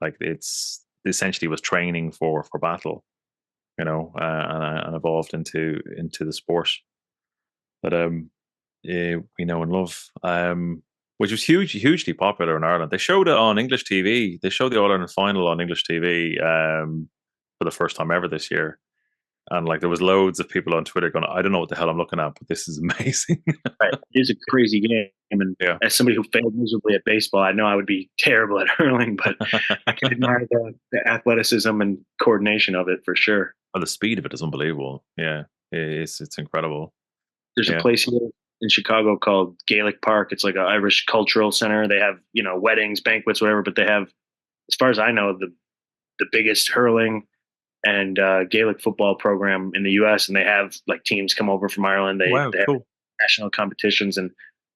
Like it's essentially was training for battle. And evolved into the sport that we know and love. Which was hugely popular in Ireland. They showed it on English TV. They showed the All Ireland final on English TV for the first time ever this year. And like there was loads of people on Twitter going, "I don't know what the hell I'm looking at, but this is amazing." Right. It is a crazy game. And Yeah. as somebody who failed miserably at baseball, I know I would be terrible at hurling, but I can admire the athleticism and coordination of it for sure. Well, the speed of it is unbelievable. Yeah, it's incredible. There's a Yeah. place here in Chicago called Gaelic Park. It's like an Irish cultural center. They have, weddings, banquets, whatever, but they have, as far as I know, the biggest hurling and Gaelic football program in the U.S. And they have like teams come over from Ireland. Wow. They have Cool. national competitions, and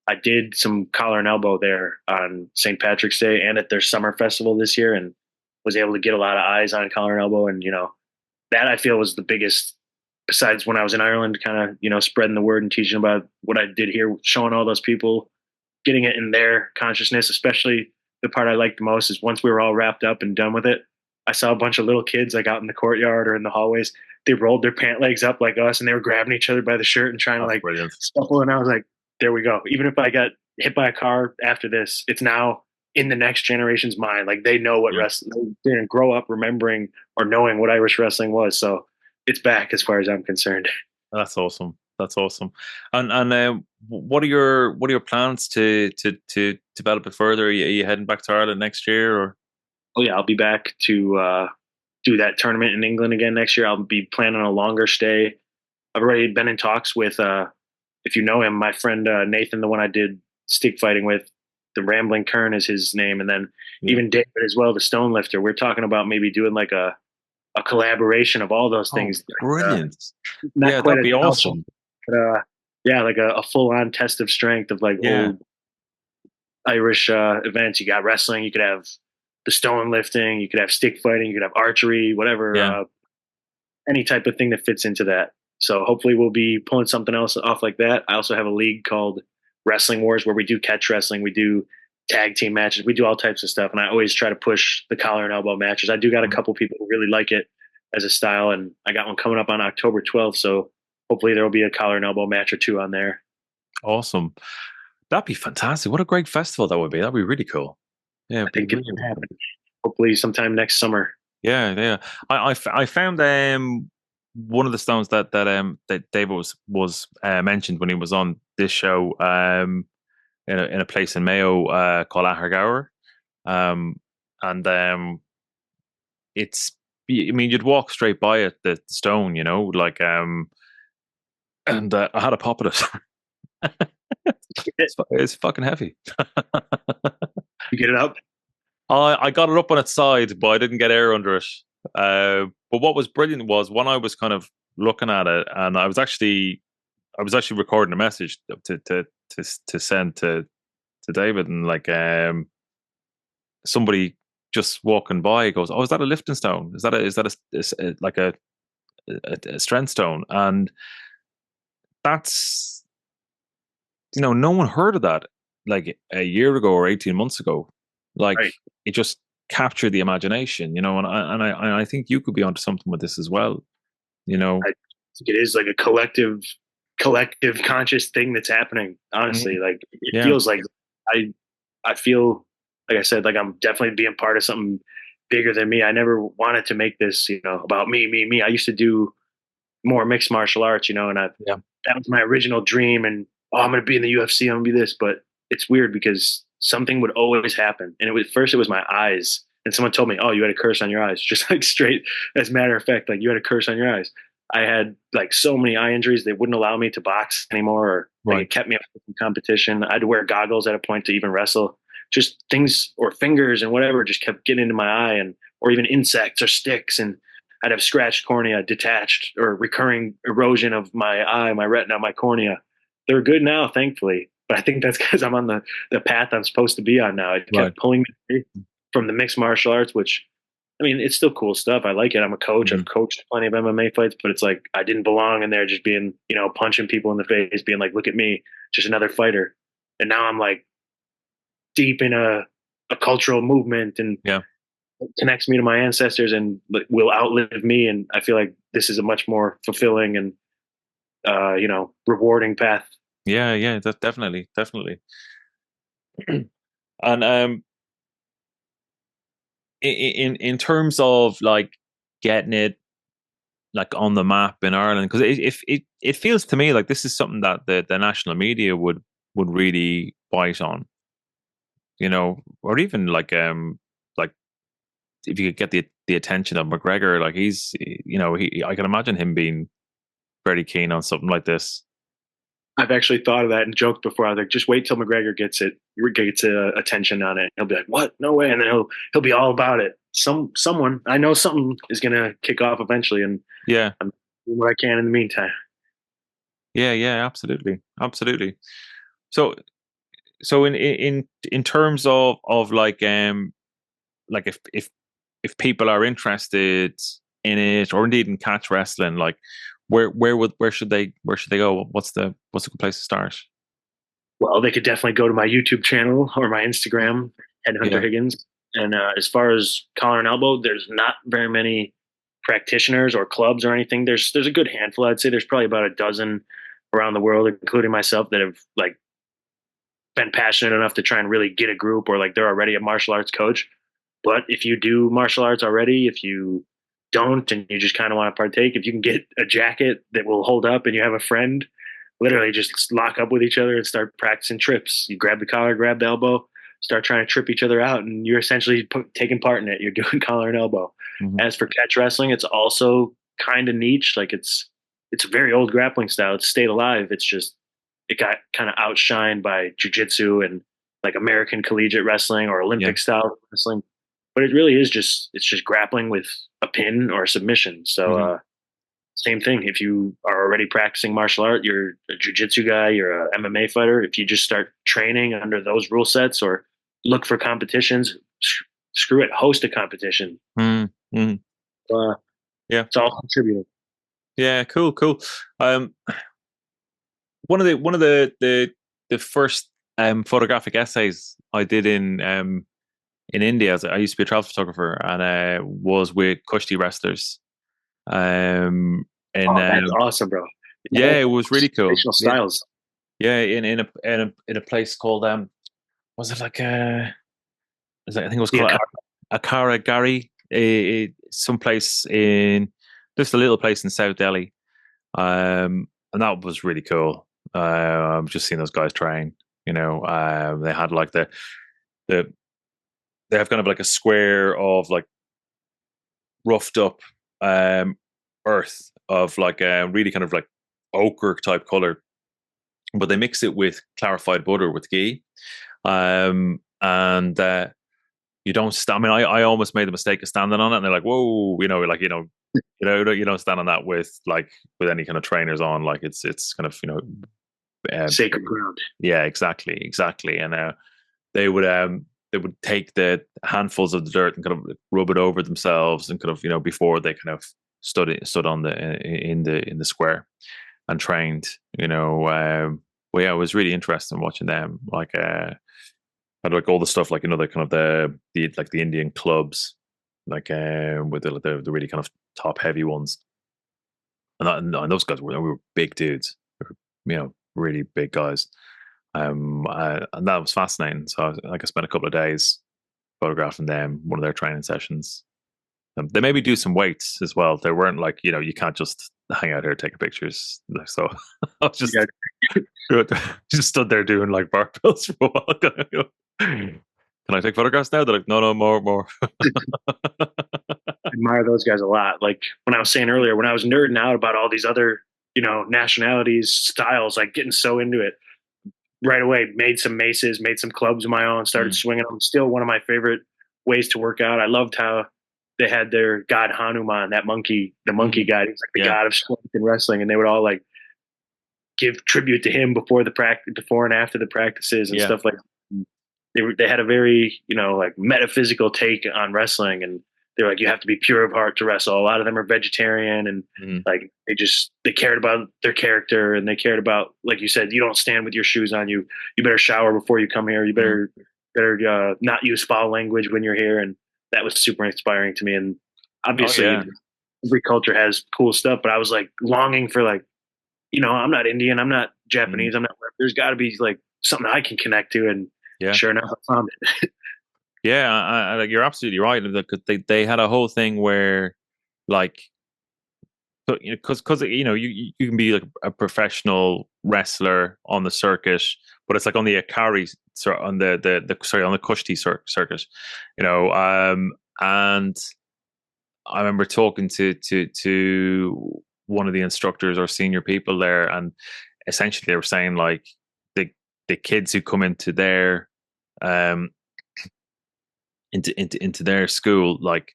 I did some collar and elbow there on St. Patrick's Day and at their summer festival this year, and was able to get a lot of eyes on collar and elbow. And that I feel was the biggest. Besides when I was in Ireland, kind of spreading the word and teaching about what I did here, showing all those people, getting it in their consciousness. Especially the part I liked the most is once we were all wrapped up and done with it, I saw a bunch of little kids like out in the courtyard or in the hallways. They rolled their pant legs up like us, and they were grabbing each other by the shirt and trying to That's like brilliant. scuffle. And I was like, there we go. Even if I got hit by a car after this, it's now in the next generation's mind. Like they know what Yeah. wrestling. They didn't grow up remembering or knowing what Irish wrestling was. So it's back as far as I'm concerned. That's awesome. That's awesome. And what are your plans to develop it further? Are you heading back to Ireland next year or? Oh yeah, I'll be back to do that tournament in England again next year. I'll be planning a longer stay. I've already been in talks with, if you know him, my friend Nathan, the one I did stick fighting with. The Rambling Kern is his name, and then Yeah. even David as well, the Stone Lifter. We're talking about maybe doing like a collaboration of all those Oh, things. brilliant. Not Yeah, quite that'd as be powerful, awesome. but yeah, like a full on test of strength of like Yeah. old Irish events. You got wrestling, you could have the stone lifting, you could have stick fighting, you could have archery, whatever, Yeah. any type of thing that fits into that. So hopefully we'll be pulling something else off like that. I also have a league called Wrestling Wars where we do catch wrestling, we do tag team matches, we do all types of stuff, and I always try to push the collar and elbow matches. I do got a couple people who really like it as a style, and I got one coming up on October 12th. So hopefully there will be a collar and elbow match or two on there. Awesome. That'd be fantastic. What a great festival that would be. That'd be really cool. Yeah, I it'd be think it really, can really cool. happen. Hopefully sometime next summer. Yeah, yeah. I found one of the stones that David was mentioned when he was on this show in a place in Mayo called Ahergower. Um and it's I mean you'd walk straight by it, the stone, like and I had a pop at it. It's fucking heavy. You get it up. I got it up on its side, but I didn't get air under it. But what was brilliant was when I was kind of looking at it, and I was actually recording a message to send to David, and like somebody just walking by goes, "Oh, is that a lifting stone? Is that like a strength stone?" And that's no one heard of that like a year ago or 18 months ago. Like Right. it just captured the imagination, and I think you could be onto something with this as well. You know, I think it is like a collective conscious thing that's happening. Honestly, Mhm. like it Yeah, feels like I I feel like I said, like I'm definitely being part of something bigger than me. I never wanted to make this, about me, me, me. I used to do more mixed martial arts, and yeah, that was my original dream. And I'm gonna be in the UFC, I'm gonna be this. But it's weird because something would always happen. And first it was my eyes. And someone told me, "Oh, you had a curse on your eyes." Just like straight as a matter of fact, like you had a curse on your eyes. I had like so many eye injuries, they wouldn't allow me to box anymore, or like right. it kept me away from competition. I had to wear goggles at a point to even wrestle. Just things or fingers and whatever just kept getting into my eye, and or even insects or sticks. And I'd have scratched cornea, detached or recurring erosion of my eye, my retina, my cornea. They're good now, thankfully. But I think that's because I'm on the path I'm supposed to be on now. It Right. kept pulling me away from the mixed martial arts, which I mean, it's still cool stuff. I like it. I'm a coach. Mm-hmm. I've coached plenty of MMA fights, but it's like I didn't belong in there just being, punching people in the face, being like, look at me, just another fighter. And now I'm like deep in a cultural movement and Yeah. connects me to my ancestors and will outlive me. And I feel like this is a much more fulfilling and, rewarding path. Yeah. Yeah. That definitely, definitely. And in terms of like getting it like on the map in Ireland, because it feels to me like this is something that the national media would really bite on, or even like if you could get the attention of McGregor, like he's he I can imagine him being very keen on something like this. I've actually thought of that and joked before. I was like, just wait till McGregor gets attention on it. He'll be like, "What? No way!" And then he'll be all about it. Someone I know something is gonna kick off eventually, and Yeah, I'm doing what I can in the meantime. yeah, absolutely, absolutely. So in terms of like if people are interested in it or indeed in catch wrestling, like where should they go? What's a good place to start? Well, they could definitely go to my YouTube channel or my Instagram, Headhunter Yeah, Higgins. And as far as collar and elbow, there's not very many practitioners or clubs or anything. There's a good handful. I'd say there's probably about a dozen around the world, including myself, that have like been passionate enough to try and really get a group or like they're already a martial arts coach. But if you do martial arts already, if you don't and you just kind of want to partake, if you can get a jacket that will hold up and you have a friend, literally just lock up with each other and start practicing trips. You grab the collar, grab the elbow, start trying to trip each other out, and you're essentially taking part in it. You're doing collar and elbow. mm-hmm. As for catch wrestling, it's also kind of niche. Like it's a very old grappling style. It's stayed alive. It's just it got kind of outshined by jiu-jitsu and like American collegiate wrestling or Yeah, Olympic style wrestling. But it really is just grappling with a pin or a submission. So mm-hmm. same thing. If you are already practicing martial art, you're a jiu-jitsu guy, you're a MMA fighter. If you just start training under those rule sets or look for competitions, screw it, host a competition. Mm-hmm. Uh, Yeah, it's all contributing. yeah, cool. Um, one of the first photographic essays I did in India. I used to be a travel photographer, and was with Kusthi wrestlers. Um, and Oh, that's awesome, bro. yeah, it was really cool. Traditional Yeah, styles. yeah, in a place called was it like I think it was The called Akara Gari, some place in just a little place in South Delhi. And that was really cool. Just seeing those guys train. They had like the they have kind of like a square of like roughed up earth of like a really kind of like ochre type color, but they mix it with clarified butter with ghee. And you don't stand. I mean, I almost made the mistake of standing on it, and they're like, "Whoa," you don't stand on that with any kind of trainers on. Like it's kind of Sacred ground. yeah, exactly. And they would take the handfuls of the dirt and kind of rub it over themselves and kind of before they kind of stood on the square and trained. Well, yeah, it was really interesting watching them. Like had like all the stuff like the kind of the like the Indian clubs, like with the really kind of top heavy ones, and those guys were big dudes, really big guys. And that was fascinating. So I spent a couple of days photographing them, one of their training sessions. They maybe do some weights as well. They weren't like you can't just hang out here taking pictures. So I was just just stood there doing like barbells for a while. Can I take photographs now? They're like, no, more. Admire those guys a lot. Like when I was saying earlier, when I was nerding out about all these other, nationalities, styles, like getting so into it right away, made some maces, made some clubs of my own, started swinging them. Still one of my favorite ways to work out. I loved how they had their god Hanuman, that monkey, the monkey Mhm. god. He's like the Yeah. god of strength in wrestling, and they would all like give tribute to him before the practice, before and after the practices and Yeah. stuff like that. They had a very, like metaphysical take on wrestling, and they're like, you have to be pure of heart to wrestle. A lot of them are vegetarian, and Mhm. like they cared about their character, and they cared about, like you said, you don't stand with your shoes on. You better shower before you come here. You Mhm. better not use foul language when you're here. And that was super inspiring to me. And Oh obviously, yeah. every culture has cool stuff, but I was like longing for like, I'm not Indian, I'm not Mhm. Japanese, I'm not. There's got to be like something I can connect to, and Yeah. sure enough, I found it. Yeah. Like, you're absolutely right. They had a whole thing where, like, because you can be like a professional wrestler on the circuit, but it's like on the Akari on the sorry, on the Kusthi circuit, and I remember talking to one of the instructors or senior people there, and essentially they were saying like the kids who come into their um into their school, like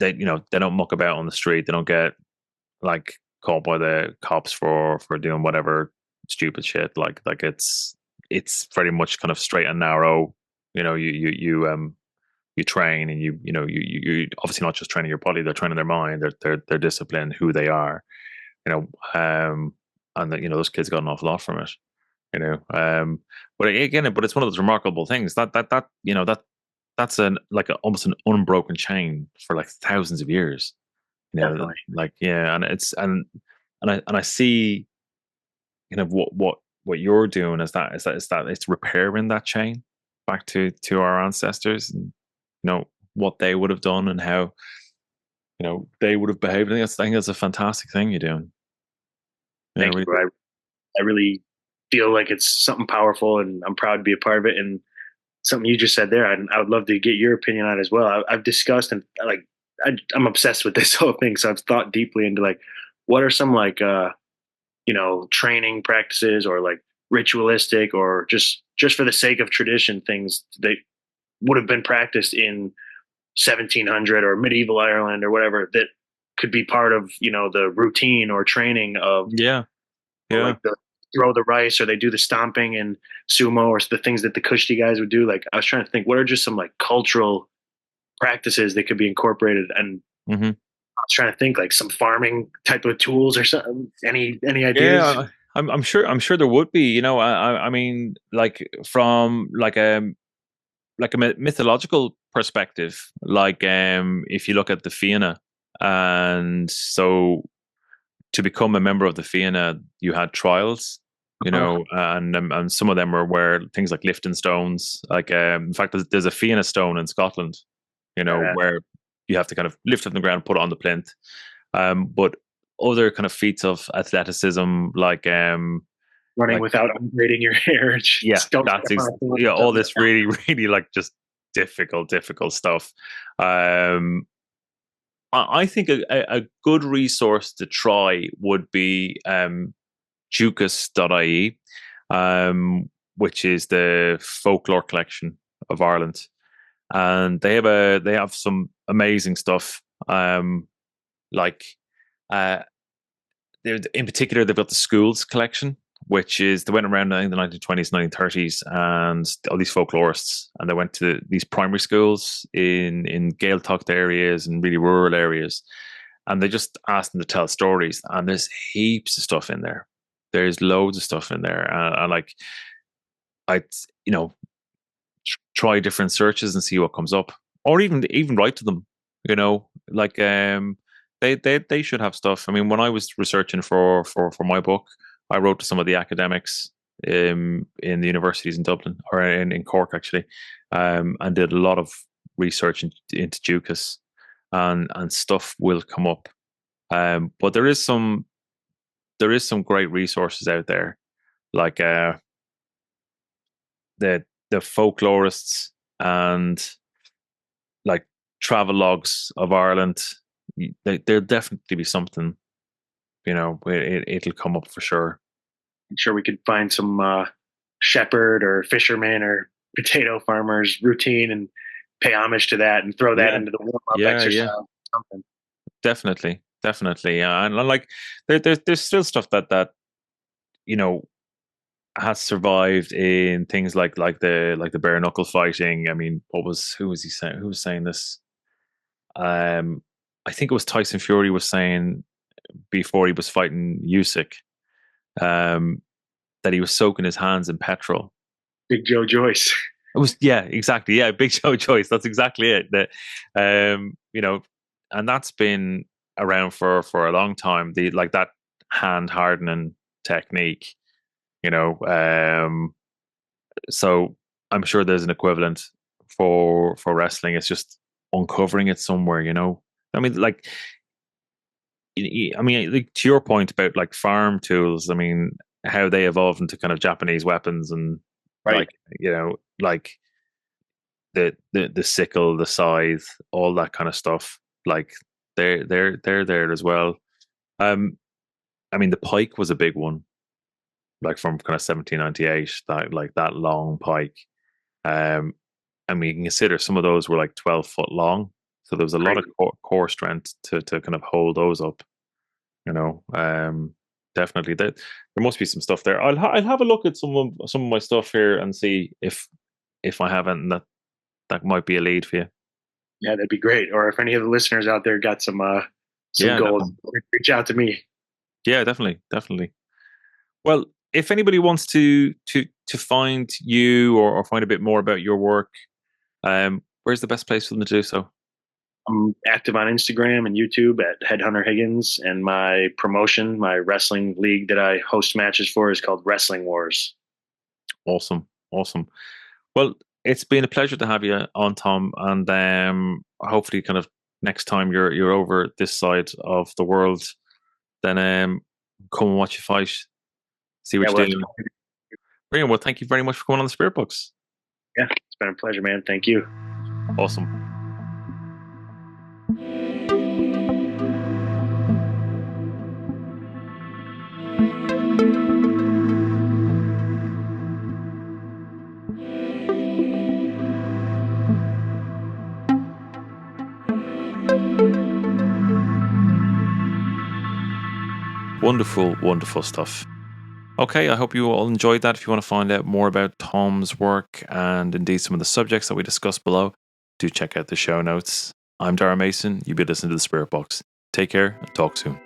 they don't muck about on the street, they don't get like caught by the cops for doing whatever stupid shit. Like it's very much kind of straight and narrow. You train, and you obviously not just training your body, they're training their mind, their discipline, who they are. You know, and those kids got an awful lot from it. You know, but again, but it's one of those remarkable things that's almost an unbroken chain for like thousands of years. Definitely. Like, yeah, and I see what you're doing is that it's repairing that chain back to our ancestors, and what they would have done, and how they would have behaved. I think that's a fantastic thing you're doing. Yeah, Thank you, really. bro. I really feel like it's something powerful, and I'm proud to be a part of it. And something you just said there, I would love to get your opinion on it as well. I've discussed, and like I'm obsessed with this whole thing, so I've thought deeply into like what are some like training practices or like ritualistic or just for the sake of tradition things that would have been practiced in 1700 or medieval Ireland or whatever that could be part of the routine or training of Yeah, yeah. like the throw the rice or they do the stomping and sumo or the things that the Kusthi guys would do. Like I was trying to think, what are just some like cultural practices that could be incorporated? And Hmm. I was trying to think like some farming type of tools or something. Any ideas? Yeah, I'm sure there would be. I mean, like, from like a mythological perspective, like, if you look at the Fianna, and so to become a member of the Fianna, you had trials, Uh, and some of them were where things like lifting stones. Like, in fact, there's a Fianna stone in Scotland, where you have to kind of lift it from the ground, put it on the plinth. But other kind of feats of athleticism, running like without ungrading your hair. yeah, Just don't step on someone or all something. this really, really, like, just difficult stuff. Um, I think a good resource to try would be Ducas.ie, which is the folklore collection of Ireland, and they have some amazing stuff. Like, uh, in particular, they've got the schools collection, which is they went around in the 1920s, 1930s, and all these folklorists, and they went to these primary schools in Gaeltacht areas and really rural areas, and they just asked them to tell stories. And there's heaps of stuff in there. There's loads of stuff in there, and like, I, you know, try different searches and see what comes up, or even write to them. Like, they should have stuff. I mean, when I was researching for my book, I wrote to some of the academics in the universities in Dublin, or in Cork actually, and did a lot of research into Ducas, and stuff will come up. But there is some great resources out there, like, the folklorists, and like travel logs of Ireland. There'll definitely be something. It'll come up for sure. I'm sure we could find some shepherd or fisherman or potato farmer's routine and pay homage to that and throw that Yeah, into the warm up yeah, exercise. yeah. Something. Definitely, definitely. And like, there's still stuff that you know has survived in things like the bare knuckle fighting. I mean, who was he saying? Who was saying this? I think it was Tyson Fury was saying before he was fighting Usyk, um, that he was soaking his hands in petrol. Big Joe Joyce. It was, yeah, exactly, yeah, Big Joe Choice. That's exactly it. That, and that's been around for a long time. The like that hand hardening technique, you know. So I'm sure there's an equivalent for wrestling. It's just uncovering it somewhere, you know. I mean, like, like to your point about like farm tools. I mean, how they evolved into kind of Japanese weapons and Right. like like the sickle, the scythe, all that kind of stuff. Like they're there as well. Um, I mean, the pike was a big one, like from kind of 1798. That long pike. Um, I mean, you can consider some of those were like 12 foot long, so there was a lot of Crazy. core strength to kind of hold those up. You know, definitely there must be some stuff there. I'll have a look at some of my stuff here and see if I haven't that might be a lead for you. Yeah, that'd be great. Or if any of the listeners out there got some Yeah, goals, definitely. reach out to me. Yeah, definitely, definitely. Well, if anybody wants to find you or find a bit more about your work, where's the best place for them to do so? I'm active on Instagram and YouTube at Headhunter Higgins, and my promotion, my wrestling league that I host matches for, is called Wrestling Wars. Awesome, awesome. Well, it's been a pleasure to have you on, Tom, and hopefully, kind of next time you're over this side of the world, then come and watch you fight, see Yeah, what well, you're doing. Brilliant. Well, thank you very much for coming on the Spirit Books. yeah, it's been a pleasure, man. Thank you. Awesome. Wonderful, wonderful stuff. Okay, I hope you all enjoyed that. If you want to find out more about Tom's work and indeed some of the subjects that we discussed below, do check out the show notes. I'm Dara Mason. You've been listening to The Spirit Box. Take care and talk soon.